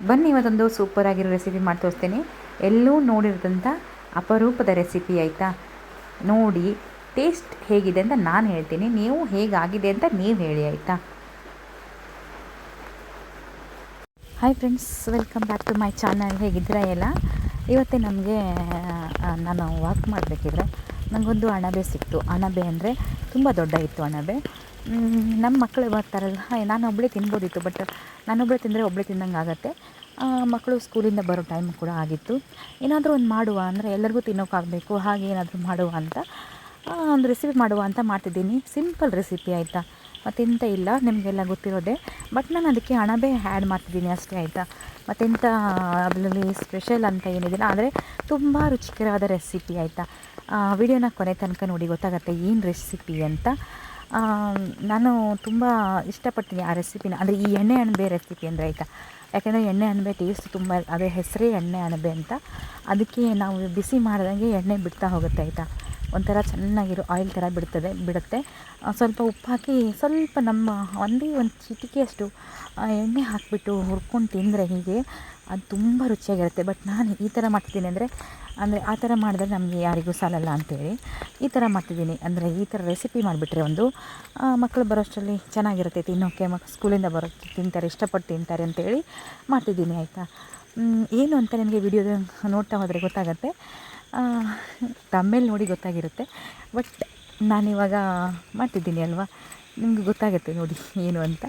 ಬನ್ನಿ ಇವತ್ತೊಂದು ಸೂಪರ್ ಆಗಿರೋ ರೆಸಿಪಿ ಮಾಡಿ ತೋರಿಸ್ತೀನಿ. ಎಲ್ಲೂ ನೋಡಿರೋದಂಥ ಅಪರೂಪದ ರೆಸಿಪಿ ಆಯಿತಾ. ನೋಡಿ ಟೇಸ್ಟ್ ಹೇಗಿದೆ ಅಂತ ನಾನು ಹೇಳ್ತೀನಿ, ನೀವು ಹೇಗಾಗಿದೆ ಅಂತ ನೀವು ಹೇಳಿ ಆಯಿತಾ. Hi friends, welcome back to my channel. ಹೇಗಿದ್ದೀರಾ ಎಲ್ಲ? ಇವತ್ತೇ ನಮಗೆ ನಾನು ವಾಕ್ ಮಾಡಬೇಕಿದ್ರೆ ನನಗೊಂದು ಅಣಬೆ ಸಿಕ್ತು. ಅಣಬೆ ಅಂದರೆ ತುಂಬ ದೊಡ್ಡ ಇತ್ತು ಅಣಬೆ. ನಮ್ಮ ಮಕ್ಕಳು ಬರ್ತಾರಲ್ಲ, ನಾನು ಒಬ್ಬಳೇ ತಿನ್ಬೋದಿತ್ತು, ಬಟ್ ನಾನೊಬ್ಬಳೇ ತಿಂದರೆ ಒಬ್ಬಳೇ ತಿಂದಂಗೆ ಆಗುತ್ತೆ. ಮಕ್ಕಳು ಸ್ಕೂಲಿಂದ ಬರೋ ಟೈಮ್ ಕೂಡ ಆಗಿತ್ತು. ಏನಾದರೂ ಒಂದು ಮಾಡುವ ಅಂದರೆ ಎಲ್ಲರಿಗೂ ತಿನ್ನೋಕ್ಕಾಗಬೇಕು, ಹಾಗೆ ಏನಾದರೂ ಮಾಡುವ ಅಂತ ಒಂದು ರೆಸಿಪಿ ಮಾಡುವ ಅಂತ ಮಾಡ್ತಿದ್ದೀನಿ. ಸಿಂಪಲ್ ರೆಸಿಪಿ ಆಯಿತಾ, ಮತ್ತೆಂತ ಇಲ್ಲ, ನಿಮಗೆಲ್ಲ ಗೊತ್ತಿರೋದೆ. ಬಟ್ ನಾನು ಅದಕ್ಕೆ ಅಣಬೆ ಆ್ಯಡ್ ಮಾಡ್ತಿದ್ದೀನಿ ಅಷ್ಟೇ ಆಯಿತಾ. ಮತ್ತೆಂಥ ಅದರಲ್ಲಿ ಸ್ಪೆಷಲ್ ಅಂತ ಏನಿದಿಲ್ಲ, ಆದರೆ ತುಂಬ ರುಚಿಕರವಾದ ರೆಸಿಪಿ ಆಯಿತಾ. ವಿಡಿಯೋನ ಕೊನೆ ತನಕ ನೋಡಿ, ಗೊತ್ತಾಗುತ್ತೆ ಏನು ರೆಸಿಪಿ ಅಂತ. ನಾನು ತುಂಬ ಇಷ್ಟಪಡ್ತೀನಿ ಆ ರೆಸಿಪಿನ, ಅಂದರೆ ಈ ಎಣ್ಣೆ ಅಣಬೆ ರೆಸಿಪಿ ಅಂದರೆ ಆಯಿತಾ. ಯಾಕೆಂದರೆ ಎಣ್ಣೆ ಅಣಬೆ ಟೇಸ್ಟ್ ತುಂಬ, ಅದೇ ಹೆಸರೇ ಎಣ್ಣೆ ಅಣಬೆ ಅಂತ. ಅದಕ್ಕೆ ನಾವು ಬಿಸಿ ಮಾಡಿದಂಗೆ ಎಣ್ಣೆ ಬಿಡ್ತಾ ಹೋಗುತ್ತೆ ಆಯಿತಾ. ಒಂಥರ ಚೆನ್ನಾಗಿರೋ ಆಯಿಲ್ ಥರ ಬಿಡುತ್ತೆ. ಸ್ವಲ್ಪ ಉಪ್ಪು ಹಾಕಿ ಸ್ವಲ್ಪ ನಮ್ಮ ಒಂದೇ ಒಂದು ಚಿಟಿಕೆಯಷ್ಟು ಎಣ್ಣೆ ಹಾಕಿಬಿಟ್ಟು ಹುರ್ಕೊಂಡು ತಿಂದರೆ ಹೀಗೆ ಅದು ತುಂಬ ರುಚಿಯಾಗಿರುತ್ತೆ. ಬಟ್ ನಾನು ಈ ಥರ ಮಾಡ್ತಿದ್ದೀನಿ ಅಂದರೆ ಆ ಥರ ಮಾಡಿದ್ರೆ ನಮಗೆ ಯಾರಿಗೂ ಸಾಲಲ್ಲ ಅಂಥೇಳಿ ಈ ಥರ ಮಾಡ್ತಿದ್ದೀನಿ. ಅಂದರೆ ಈ ಥರ ರೆಸಿಪಿ ಮಾಡಿಬಿಟ್ರೆ ಒಂದು ಮಕ್ಕಳು ಬರೋಷ್ಟರಲ್ಲಿ ಚೆನ್ನಾಗಿರುತ್ತೆ ತಿನ್ನೋಕ್ಕೆ. ಸ್ಕೂಲಿಂದ ಬರೋಕ್ಕೆ ತಿಂತಾರೆ, ಇಷ್ಟಪಟ್ಟು ತಿಂತಾರೆ ಅಂತೇಳಿ ಮಾಡ್ತಿದ್ದೀನಿ ಆಯಿತಾ. ಏನು ಅಂತ ನಿಮಗೆ ವಿಡಿಯೋದ ನೋಡ್ತಾ ಹೋದರೆ ಗೊತ್ತಾಗುತ್ತೆ, ತಮ್ಮೇಲೆ ನೋಡಿ ಗೊತ್ತಾಗಿರುತ್ತೆ. ಬಟ್ ನಾನಿವಾಗ ಮಾಡ್ತಿದ್ದೀನಿ ಅಲ್ವಾ, ನಿಮ್ಗೆ ಗೊತ್ತಾಗುತ್ತೆ ನೋಡಿ ಏನು ಅಂತ.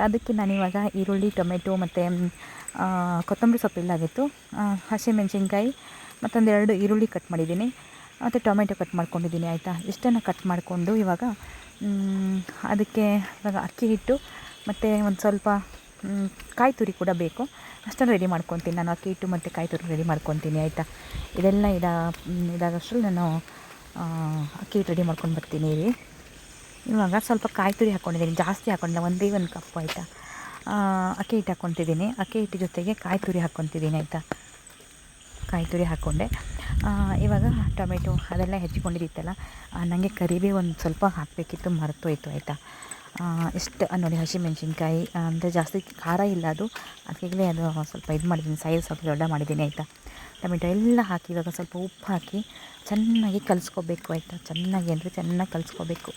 ಅದಕ್ಕೆ ನಾನಿವಾಗ ಈರುಳ್ಳಿ, ಟೊಮೆಟೊ ಮತ್ತು ಕೊತ್ತಂಬರಿ ಸೊಪ್ಪು ಇಲ್ಲಾಗಿತ್ತು, ಹಸಿಮೆಣ್ಸಿನ್ಕಾಯಿ ಮತ್ತೊಂದೆರಡು ಈರುಳ್ಳಿ ಕಟ್ ಮಾಡಿದ್ದೀನಿ, ಮತ್ತು ಟೊಮೆಟೊ ಕಟ್ ಮಾಡ್ಕೊಂಡಿದ್ದೀನಿ ಆಯಿತಾ. ಇಷ್ಟನ್ನು ಕಟ್ ಮಾಡಿಕೊಂಡು ಇವಾಗ ಅದಕ್ಕೆ ಇವಾಗ ಅಕ್ಕಿ ಹಿಟ್ಟು ಮತ್ತು ಒಂದು ಸ್ವಲ್ಪ ಕಾಯಿ ತುರಿ ಕೂಡ ಬೇಕು, ಅಷ್ಟನ್ನು ರೆಡಿ ಮಾಡ್ಕೊತೀನಿ ನಾನು. ಅಕ್ಕಿ ಹಿಟ್ಟು ಮತ್ತು ಕಾಯಿ ತುರಿ ರೆಡಿ ಮಾಡ್ಕೊತೀನಿ ಆಯಿತಾ. ಇದೆಲ್ಲ ಇದಾಗಷ್ಟರಲ್ಲಿ ನಾನು ಅಕ್ಕಿ ಹಿಟ್ಟು ರೆಡಿ ಮಾಡ್ಕೊಂಡು ಬರ್ತೀನಿ ರೀ. ಇವಾಗ ಸ್ವಲ್ಪ ಕಾಯಿ ತುರಿ ಹಾಕ್ಕೊಂಡಿದ್ದೀನಿ, ಜಾಸ್ತಿ ಹಾಕ್ಕೊಂಡಿಲ್ಲ, ಒಂದೇ ಒಂದು ಕಪ್ಪು ಆಯಿತಾ. ಅಕ್ಕಿ ಹಿಟ್ಟು ಹಾಕ್ಕೊತಿದ್ದೀನಿ, ಅಕ್ಕಿ ಹಿಟ್ಟು ಜೊತೆಗೆ ಕಾಯಿ ತುರಿ ಹಾಕ್ಕೊತಿದ್ದೀನಿ ಆಯಿತಾ. ಕಾಯಿ ತುರಿ ಹಾಕ್ಕೊಂಡೆ. ಇವಾಗ ಟೊಮೆಟೊ ಅದೆಲ್ಲ ಹೆಚ್ಚಿಕೊಂಡಿದ್ದಿತ್ತಲ್ಲ, ನನಗೆ ಕರಿಬೇವು ಒಂದು ಸ್ವಲ್ಪ ಹಾಕಬೇಕಿತ್ತು, ಮರೆತೋಯ್ತು ಆಯಿತಾ. ಇಷ್ಟು ನೋಡಿ, ಹಸಿಮೆಣ್ಸಿನ್ಕಾಯಿ ಅಂದರೆ ಜಾಸ್ತಿ ಖಾರ ಇಲ್ಲ ಅದು, ಅದಕ್ಕೆ ಅದು ಸ್ವಲ್ಪ ಇದು ಮಾಡಿದ್ದೀನಿ, ಸೈಜ್ ಸ್ವಲ್ಪ ದೊಡ್ಡ ಮಾಡಿದ್ದೀನಿ ಆಯಿತಾ. ಟೊಮೆಟೊ ಎಲ್ಲ ಹಾಕಿ ಇವಾಗ ಸ್ವಲ್ಪ ಉಪ್ಪು ಹಾಕಿ ಚೆನ್ನಾಗಿ ಕಲಿಸ್ಕೋಬೇಕು ಆಯಿತಾ. ಚೆನ್ನಾಗಿ ಅಂದರೆ ಚೆನ್ನಾಗಿ ಕಲಿಸ್ಕೋಬೇಕು,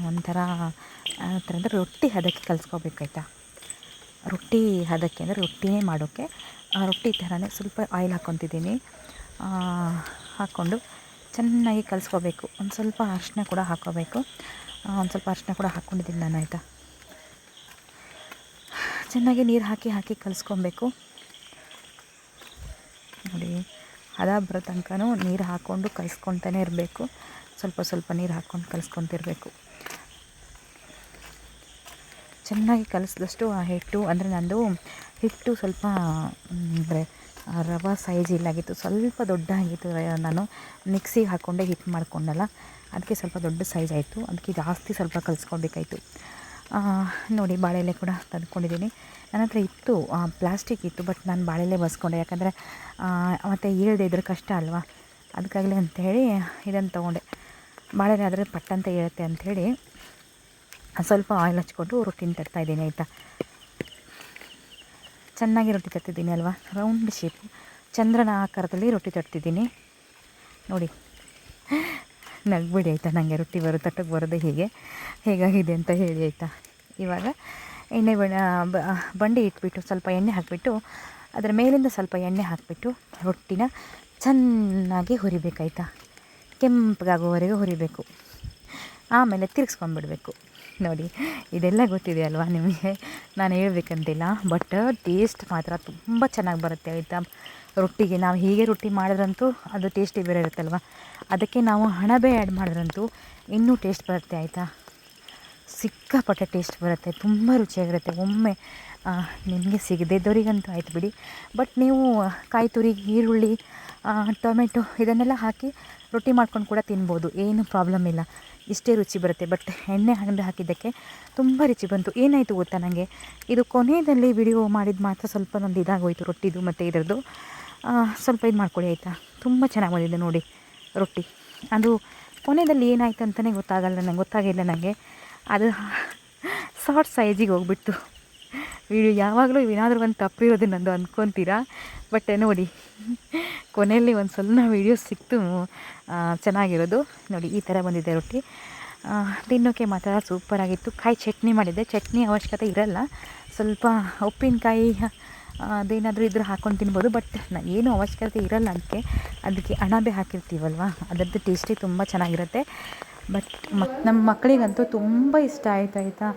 ಒಂಥರ ಅಂದರೆ ರೊಟ್ಟಿ ಹದಕ್ಕೆ ಕಲಿಸ್ಕೋಬೇಕು ಆಯಿತಾ. ರೊಟ್ಟಿ ಹದಕ್ಕೆ ಅಂದರೆ ರೊಟ್ಟಿನೇ ಮಾಡೋಕ್ಕೆ ರೊಟ್ಟಿ ಥರನೇ ಸ್ವಲ್ಪ ಆಯಿಲ್ ಹಾಕ್ಕೊತಿದ್ದೀನಿ. ಹಾಕ್ಕೊಂಡು ಚೆನ್ನಾಗಿ ಕಲಿಸ್ಕೋಬೇಕು. ಒಂದು ಸ್ವಲ್ಪ ಅರಿಶಿನ ಕೂಡ ಹಾಕ್ಕೋಬೇಕು, ಒಂದು ಸ್ವಲ್ಪ ಅರಿಶಿನ ಕೂಡ ಹಾಕ್ಕೊಂಡಿದ್ದೀನಿ ನಾನು ಆಯಿತಾ. ಚೆನ್ನಾಗಿ ನೀರು ಹಾಕಿ ಕಲಿಸ್ಕೊಬೇಕು ನೋಡಿ. ಹದ ಬರೋ ತನಕನೂ ನೀರು ಹಾಕ್ಕೊಂಡು ಕಲಿಸ್ಕೊತಾನೆ ಇರಬೇಕು, ಸ್ವಲ್ಪ ನೀರು ಹಾಕ್ಕೊಂಡು ಕಲಿಸ್ಕೊತಿರ್ಬೇಕು. ಚೆನ್ನಾಗಿ ಕಲಿಸಿದಷ್ಟು ಆ ಹಿಟ್ಟು, ಅಂದರೆ ನಂದು ಹಿಟ್ಟು ಸ್ವಲ್ಪ ಅಂದರೆ ರವೆ ಸೈಜ್ ಇಲ್ಲಾಗಿತ್ತು, ಸ್ವಲ್ಪ ದೊಡ್ಡ ಆಗಿತ್ತು. ನಾನು ಮಿಕ್ಸಿಗೆ ಹಾಕ್ಕೊಂಡೆ ಹಿಟ್ಟು ಮಾಡ್ಕೊಂಡಲ್ಲ, ಅದಕ್ಕೆ ಸ್ವಲ್ಪ ದೊಡ್ಡ ಸೈಜ್ ಆಯಿತು, ಅದಕ್ಕೆ ಜಾಸ್ತಿ ಸ್ವಲ್ಪ ಕಲಿಸ್ಕೊಬೇಕಾಯ್ತು ನೋಡಿ. ಬಾಳೆಲೆ ಕೂಡ ತಂದ್ಕೊಂಡಿದ್ದೀನಿ, ನನ್ನ ಹತ್ರ ಇತ್ತು, ಪ್ಲಾಸ್ಟಿಕ್ ಇತ್ತು, ಬಟ್ ನಾನು ಬಾಳೆಲೆ ಬಸ್ಕೊಂಡೆ, ಯಾಕಂದರೆ ಮತ್ತು ಈಳದೆ ಇದ್ರೆ ಕಷ್ಟ ಅಲ್ವಾ, ಅದಕ್ಕಾಗಲಿ ಅಂಥೇಳಿ ಇದನ್ನು ತೊಗೊಂಡೆ. ಬಾಳೆಲೆ ಆದರೆ ಪಟ್ಟಂತ ಇರುತ್ತೆ ಅಂಥೇಳಿ ಸ್ವಲ್ಪ ಆಯಿಲ್ ಹಚ್ಕೊಂಡು ರೊಟ್ಟಿನ ತಟ್ತಾಯಿದ್ದೀನಿ ಆಯಿತಾ. ಚೆನ್ನಾಗಿ ರೊಟ್ಟಿ ತಟ್ತಿದ್ದೀನಿ ಅಲ್ವಾ, ರೌಂಡ್ ಶೇಪು ಚಂದ್ರನ ಆಕಾರದಲ್ಲಿ ರೊಟ್ಟಿ ತಟ್ತಿದ್ದೀನಿ ನೋಡಿ. ನಗ್ಬಿಡಿ ಆಯಿತಾ, ನನಗೆ ರೊಟ್ಟಿ ತಟ್ಟಕ್ಕೆ ಬರೋದೇ ಹೇಗಾಗಿದೆ ಅಂತ ಹೇಳಿ ಆಯಿತಾ. ಇವಾಗ ಎಣ್ಣೆ ಬಂಡಿ ಇಟ್ಬಿಟ್ಟು ಸ್ವಲ್ಪ ಎಣ್ಣೆ ಹಾಕಿಬಿಟ್ಟು ಅದರ ಮೇಲಿಂದ ಸ್ವಲ್ಪ ಎಣ್ಣೆ ಹಾಕಿಬಿಟ್ಟು ರೊಟ್ಟಿನ ಚೆನ್ನಾಗಿ ಹುರಿಬೇಕಾಯ್ತಾ. ಕೆಂಪಗಾಗೋವರೆಗೂ ಹುರಿಬೇಕು, ಆಮೇಲೆ ತಿರ್ಗಿಸ್ಕೊಂಡ್ಬಿಡ್ಬೇಕು ನೋಡಿ. ಇದೆಲ್ಲ ಗೊತ್ತಿದೆ ಅಲ್ವಾ ನಿಮಗೆ, ನಾನು ಹೇಳ್ಬೇಕಂತಿಲ್ಲ. ಬಟ್ ಟೇಸ್ಟ್ ಮಾತ್ರ ತುಂಬ ಚೆನ್ನಾಗಿ ಬರುತ್ತೆ ಆಯಿತಾ. ರೊಟ್ಟಿಗೆ ನಾವು ಹೀಗೆ ರೊಟ್ಟಿ ಮಾಡಿದ್ರಂತೂ ಅದು ಟೇಸ್ಟಿ ಬೇರೆ ಇರುತ್ತಲ್ವ, ಅದಕ್ಕೆ ನಾವು ಅಣಬೆ ಆ್ಯಡ್ ಮಾಡಿದ್ರಂತೂ ಇನ್ನೂ ಟೇಸ್ಟ್ ಬರುತ್ತೆ ಆಯಿತಾ. ಸಿಕ್ಕಾಪಟ್ಟೆ ಟೇಸ್ಟ್ ಬರುತ್ತೆ, ತುಂಬ ರುಚಿಯಾಗಿರುತ್ತೆ. ಒಮ್ಮೆ ನಿಮಗೆ ಸಿಗದಿದ್ದವರಿಗಂತೂ ಆಯ್ತು ಬಿಡಿ. ಬಟ್ ನೀವು ಕಾಯಿ ತುರಿ, ಈರುಳ್ಳಿ, ಟೊಮೆಟೊ ಇದನ್ನೆಲ್ಲ ಹಾಕಿ ರೊಟ್ಟಿ ಮಾಡ್ಕೊಂಡು ಕೂಡ ತಿನ್ಬೋದು, ಏನು ಪ್ರಾಬ್ಲಮ್ ಇಲ್ಲ, ಇಷ್ಟೇ ರುಚಿ ಬರುತ್ತೆ. ಬಟ್ ಎಣ್ಣೆ ಅಣಬೆ ಹಾಕಿದ್ದಕ್ಕೆ ತುಂಬ ರುಚಿ ಬಂತು. ಏನಾಯಿತು ಗೊತ್ತಾ, ನನಗೆ ಇದು ಕೊನೆಯಲ್ಲಿ ವಿಡಿಯೋ ಮಾಡಿದ್ದು ಮಾತ್ರ ಸ್ವಲ್ಪ ಒಂದು ಇದಾಗೋಯಿತು, ರೊಟ್ಟಿದು ಮತ್ತು ಇದರದ್ದು ಸ್ವಲ್ಪ ಇದು ಮಾಡ್ಕೊಳ್ಳಿ ಆಯಿತಾ. ತುಂಬ ಚೆನ್ನಾಗಿ ಬಂದಿದೆ ನೋಡಿ ರೊಟ್ಟಿ. ಅದು ಕೊನೆಯಲ್ಲಿ ಏನಾಯ್ತು ಅಂತಲೇ ಗೊತ್ತಾಗಿಲ್ಲ ನನಗೆ. ಅದು ಶಾರ್ಟ್ ಸೈಜಿಗೆ ಹೋಗ್ಬಿಟ್ಟು ವಿಡಿಯೋ ಯಾವಾಗಲೂ ಏನಾದರೂ ಒಂದು ತಪ್ಪಿರೋದು ನಂದು ಅಂದ್ಕೊತೀರಾ. ಬಟ್ ನೋಡಿ ಕೊನೆಯಲ್ಲಿ ಒಂದು ಸಣ್ಣ ವೀಡಿಯೋ ಸಿಕ್ತು ಚೆನ್ನಾಗಿರೋದು. ನೋಡಿ ಈ ಥರ ಬಂದಿದೆ ರೊಟ್ಟಿ. ತಿನ್ನೋಕ್ಕೆ ಮಾತ್ರ ಸೂಪರಾಗಿತ್ತು. ಕಾಯಿ ಚಟ್ನಿ ಮಾಡಿದ್ದೆ. ಚಟ್ನಿ ಅವಶ್ಯಕತೆ ಇರಲ್ಲ, ಸ್ವಲ್ಪ ಉಪ್ಪಿನಕಾಯಿ ಅದೇನಾದರೂ ಇದ್ರೂ ಹಾಕ್ಕೊಂಡು ತಿನ್ಬೋದು. ಬಟ್ ಏನೂ ಅವಶ್ಯಕತೆ ಇರಲ್ಲ ಅದಕ್ಕೆ ಅಣಬೆ ಹಾಕಿರ್ತೀವಲ್ವ, ಅದರದ್ದು ಟೇಸ್ಟಿ ತುಂಬ ಚೆನ್ನಾಗಿರುತ್ತೆ. ಬಟ್ ನಮ್ಮ ಮಕ್ಕಳಿಗಂತೂ ತುಂಬ ಇಷ್ಟ ಆಯಿತಾ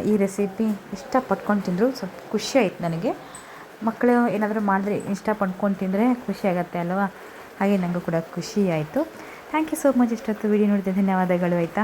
ಈ ರೆಸಿಪಿ. ಇಷ್ಟಪಟ್ಕೊಂಡು ತಿಂದರು. ಸ್ವಲ್ಪ ಖುಷಿ ಆಯಿತು ನನಗೆ. ಮಕ್ಕಳು ಏನಾದರೂ ಮಾಡಿದ್ರೆ ಇಷ್ಟಪಟ್ಕೊಂಡು ತಿಂದರೆ ಖುಷಿ ಆಗುತ್ತೆ ಅಲ್ವಾ, ಹಾಗೆ ನನಗೂ ಕೂಡ ಖುಷಿ ಆಯಿತು. Thank you so much. ಇಷ್ಟೊತ್ತು ವೀಡಿಯೋ ನೋಡಿದೆ ಧನ್ಯವಾದಗಳು ಆಯಿತಾ.